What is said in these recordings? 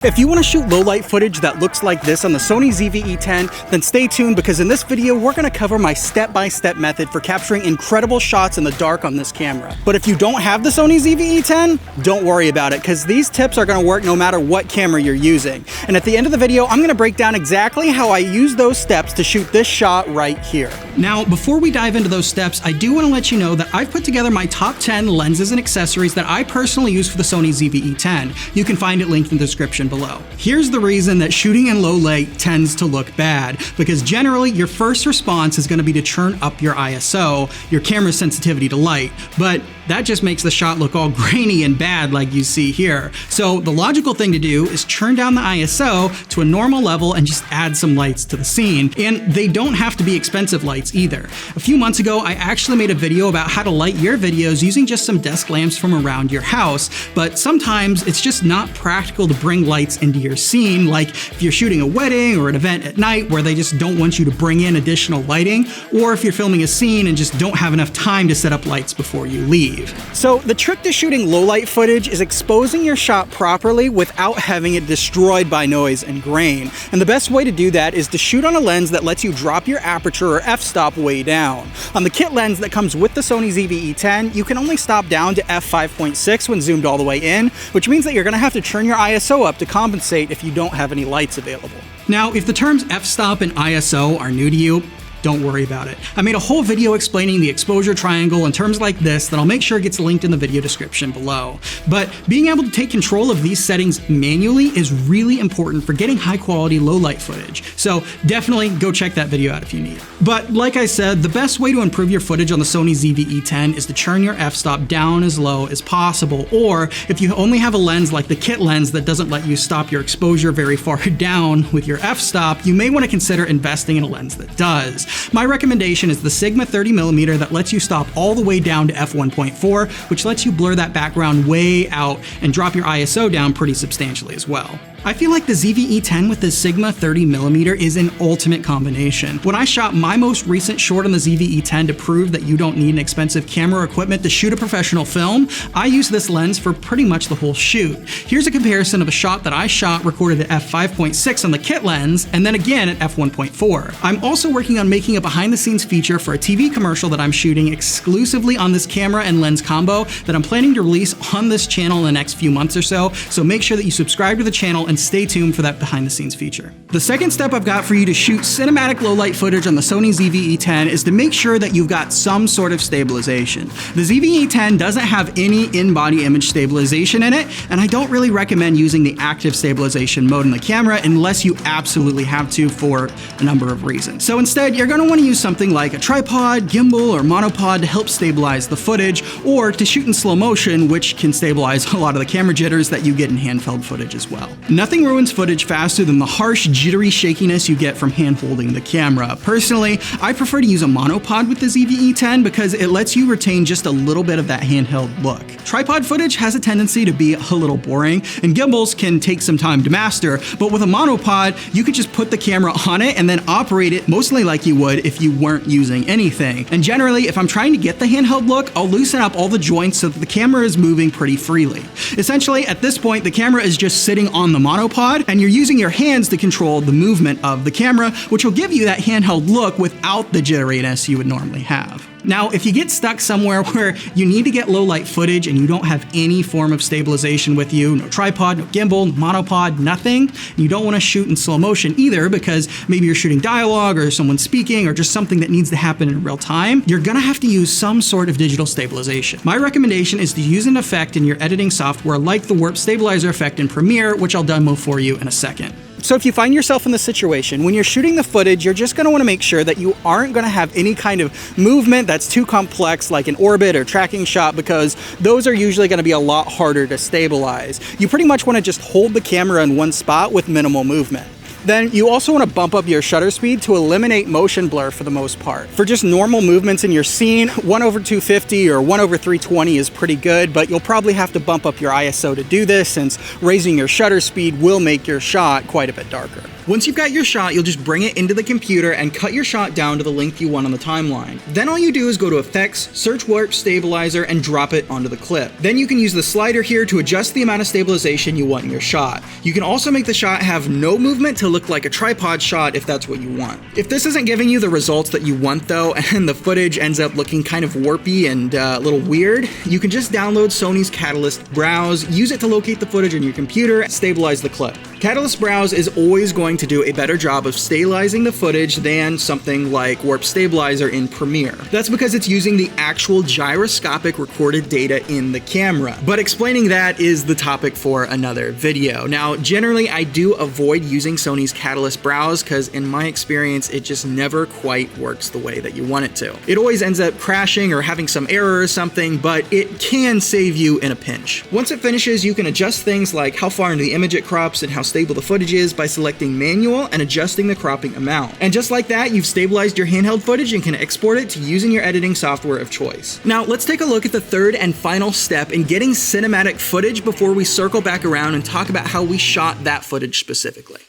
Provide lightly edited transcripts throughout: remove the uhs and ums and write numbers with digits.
If you want to shoot low light footage that looks like this on the Sony ZV-e10, then stay tuned because in this video we're going to cover my step-by-step method for capturing incredible shots in the dark on this camera. But if you don't have the Sony ZV-e10, don't worry about it because these tips are going to work no matter what camera you're using. And at the end of the video, I'm going to break down exactly how I use those steps to shoot this shot right here. Now, before we dive into those steps, I do want to let you know that I've put together my top 10 lenses and accessories that I personally use for the Sony ZV-e10. You can find it linked in the description below. Here's the reason that shooting in low light tends to look bad, because generally your first response is going to be to turn up your ISO, your camera's sensitivity to light, but that just makes the shot look all grainy and bad like you see here. So the logical thing to do is turn down the ISO to a normal level and just add some lights to the scene. And they don't have to be expensive lights either. A few months ago, I actually made a video about how to light your videos using just some desk lamps from around your house, but sometimes it's just not practical to bring lights into your scene, like if you're shooting a wedding or an event at night where they just don't want you to bring in additional lighting, or if you're filming a scene and just don't have enough time to set up lights before you leave. So the trick to shooting low light footage is exposing your shot properly without having it destroyed by noise and grain. And the best way to do that is to shoot on a lens that lets you drop your aperture or f-stop way down. On the kit lens that comes with the Sony ZV-e10, you can only stop down to f5.6 when zoomed all the way in, which means that you're going to have to turn your ISO up to compensate if you don't have any lights available. Now, if the terms f-stop and ISO are new to you, don't worry about it. I made a whole video explaining the exposure triangle in terms like this that I'll make sure gets linked in the video description below. But being able to take control of these settings manually is really important for getting high quality low light footage. So definitely go check that video out if you need. But like I said, the best way to improve your footage on the Sony ZV-e10 is to turn your f-stop down as low as possible. Or if you only have a lens like the kit lens that doesn't let you stop your exposure very far down with your f-stop, you may want to consider investing in a lens that does. My recommendation is the Sigma 30mm that lets you stop all the way down to f1.4, which lets you blur that background way out and drop your ISO down pretty substantially as well. I feel like the ZV-e10 with the Sigma 30mm is an ultimate combination. When I shot my most recent short on the ZV-e10 to prove that you don't need an expensive camera or equipment to shoot a professional film, I used this lens for pretty much the whole shoot. Here's a comparison of a shot that I shot recorded at f5.6 on the kit lens and then again at f1.4. I'm also working on making a behind the scenes feature for a TV commercial that I'm shooting exclusively on this camera and lens combo that I'm planning to release on this channel in the next few months or so make sure that you subscribe to the channel and stay tuned for that behind the scenes feature. The second step I've got for you to shoot cinematic low light footage on the Sony ZV-e10 is to make sure that you've got some sort of stabilization. The ZV-e10 doesn't have any in-body image stabilization in it, and I don't really recommend using the active stabilization mode in the camera unless you absolutely have to for a number of reasons. So instead, you're going to want to use something like a tripod, gimbal, or monopod to help stabilize the footage, or to shoot in slow motion, which can stabilize a lot of the camera jitters that you get in handheld footage as well. Nothing ruins footage faster than the harsh, jittery shakiness you get from hand-holding the camera. Personally, I prefer to use a monopod with the ZV-e10 because it lets you retain just a little bit of that handheld look. Tripod footage has a tendency to be a little boring, and gimbals can take some time to master, but with a monopod, you could just put the camera on it and then operate it mostly like you would if you weren't using anything. And generally, if I'm trying to get the handheld look, I'll loosen up all the joints so that the camera is moving pretty freely. Essentially, at this point, the camera is just sitting on the monopod, and you're using your hands to control the movement of the camera, which will give you that handheld look without the jitteriness you would normally have. Now, if you get stuck somewhere where you need to get low light footage and you don't have any form of stabilization with you, no tripod, no gimbal, no monopod, nothing, and you don't want to shoot in slow motion either because maybe you're shooting dialogue or someone speaking or just something that needs to happen in real time, you're gonna have to use some sort of digital stabilization. My recommendation is to use an effect in your editing software like the warp stabilizer effect in Premiere, which I'll demo for you in a second. So if you find yourself in this situation, when you're shooting the footage, you're just going to want to make sure that you aren't going to have any kind of movement that's too complex, like an orbit or tracking shot, because those are usually going to be a lot harder to stabilize. You pretty much want to just hold the camera in one spot with minimal movement. Then you also want to bump up your shutter speed to eliminate motion blur for the most part. For just normal movements in your scene, 1/250 or 1/320 is pretty good, but you'll probably have to bump up your ISO to do this since raising your shutter speed will make your shot quite a bit darker. Once you've got your shot, you'll just bring it into the computer and cut your shot down to the length you want on the timeline. Then all you do is go to Effects, search Warp Stabilizer, and drop it onto the clip. Then you can use the slider here to adjust the amount of stabilization you want in your shot. You can also make the shot have no movement to look like a tripod shot if that's what you want. If this isn't giving you the results that you want though, and the footage ends up looking kind of warpy and a little weird, you can just download Sony's Catalyst Browse, use it to locate the footage on your computer, and stabilize the clip. Catalyst Browse is always going to do a better job of stabilizing the footage than something like Warp Stabilizer in Premiere. That's because it's using the actual gyroscopic recorded data in the camera. But explaining that is the topic for another video. Now, generally I do avoid using Sony's Catalyst Browse because in my experience, it just never quite works the way that you want it to. It always ends up crashing or having some error or something, but it can save you in a pinch. Once it finishes, you can adjust things like how far into the image it crops and how stable the footage is by selecting manual and adjusting the cropping amount. And just like that, you've stabilized your handheld footage and can export it to using your editing software of choice. Now, let's take a look at the third and final step in getting cinematic footage before we circle back around and talk about how we shot that footage specifically.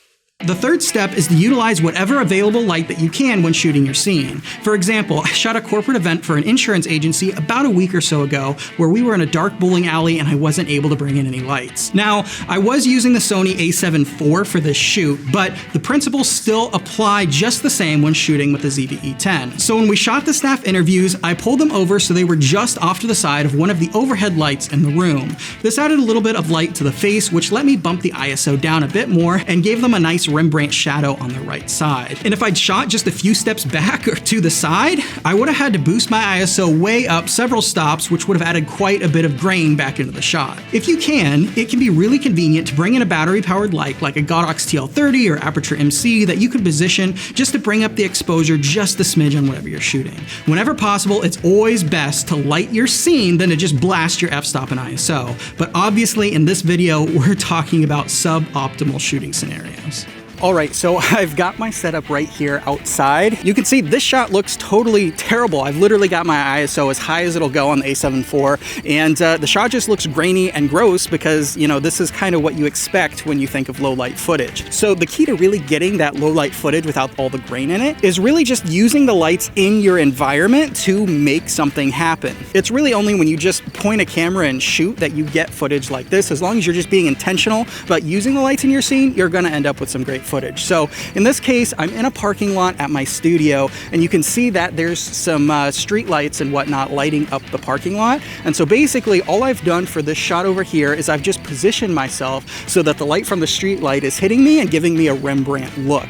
The third step is to utilize whatever available light that you can when shooting your scene. For example, I shot a corporate event for an insurance agency about a week or so ago where we were in a dark bowling alley and I wasn't able to bring in any lights. Now, I was using the Sony a7 IV for this shoot, but the principles still apply just the same when shooting with the ZV-e10. So when we shot the staff interviews, I pulled them over so they were just off to the side of one of the overhead lights in the room. This added a little bit of light to the face, which let me bump the ISO down a bit more and gave them a nice Rembrandt shadow on the right side. And if I'd shot just a few steps back or to the side, I would have had to boost my ISO way up several stops, which would have added quite a bit of grain back into the shot. If you can, it can be really convenient to bring in a battery-powered light like a Godox TL30 or Aperture MC that you can position just to bring up the exposure just a smidge on whatever you're shooting. Whenever possible, it's always best to light your scene than to just blast your f-stop and ISO. But obviously in this video, we're talking about suboptimal shooting scenarios. All right, so I've got my setup right here outside. You can see this shot looks totally terrible. I've literally got my ISO as high as it'll go on the a7 IV, and the shot just looks grainy and gross because, you know, this is kind of what you expect when you think of low light footage. So the key to really getting that low light footage without all the grain in it is really just using the lights in your environment to make something happen. It's really only when you just point a camera and shoot that you get footage like this. As long as you're just being intentional about using the lights in your scene, you're gonna end up with some great footage. So in this case, I'm in a parking lot at my studio, and you can see that there's some street lights and whatnot lighting up the parking lot. And so basically all I've done for this shot over here is I've just positioned myself so that the light from the street light is hitting me and giving me a Rembrandt look.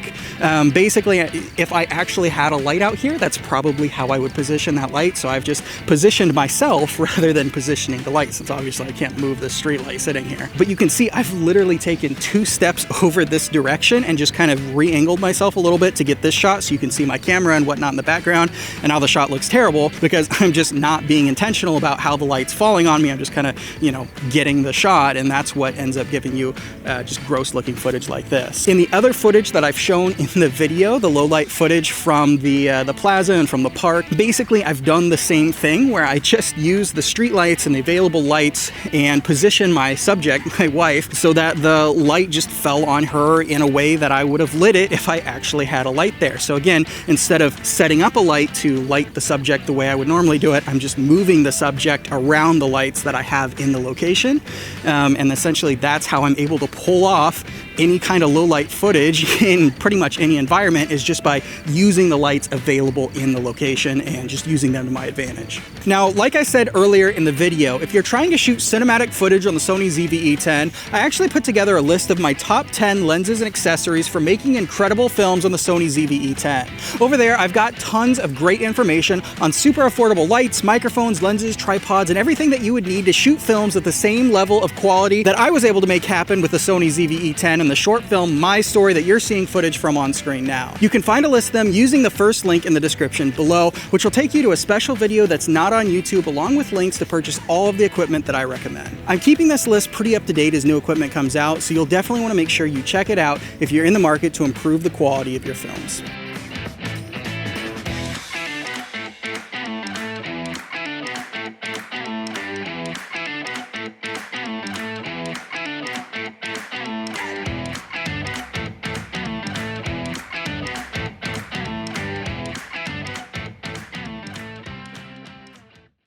Basically, if I actually had a light out here, that's probably how I would position that light. So I've just positioned myself rather than positioning the light, since obviously I can't move the street light sitting here. But you can see I've literally taken 2 steps over this direction and just kind of re-angled myself a little bit to get this shot so you can see my camera and whatnot in the background. And now the shot looks terrible because I'm just not being intentional about how the light's falling on me. I'm just kind of, you know, getting the shot, and that's what ends up giving you just gross looking footage like this. In the other footage that I've shown in the video, the low light footage from the plaza and from the park, basically I've done the same thing where I just use the street lights and the available lights and position my subject, my wife, so that the light just fell on her in a way that I would have lit it if I actually had a light there. So again, instead of setting up a light to light the subject the way I would normally do it, I'm just moving the subject around the lights that I have in the location. And essentially that's how I'm able to pull off any kind of low light footage in pretty much any environment, is just by using the lights available in the location and just using them to my advantage. Now, like I said earlier in the video, if you're trying to shoot cinematic footage on the Sony ZV-e10, I actually put together a list of my top 10 lenses and accessories for making incredible films on the Sony ZV-e10. Over there, I've got tons of great information on super affordable lights, microphones, lenses, tripods, and everything that you would need to shoot films at the same level of quality that I was able to make happen with the Sony ZV-e10 and the short film My Story that you're seeing footage from on screen now. You can find a list of them using the first link in the description below, which will take you to a special video that's not on YouTube, along with links to purchase all of the equipment that I recommend. I'm keeping this list pretty up to date as new equipment comes out, so you'll definitely want to make sure you check it out if you're in the market to improve the quality of your films.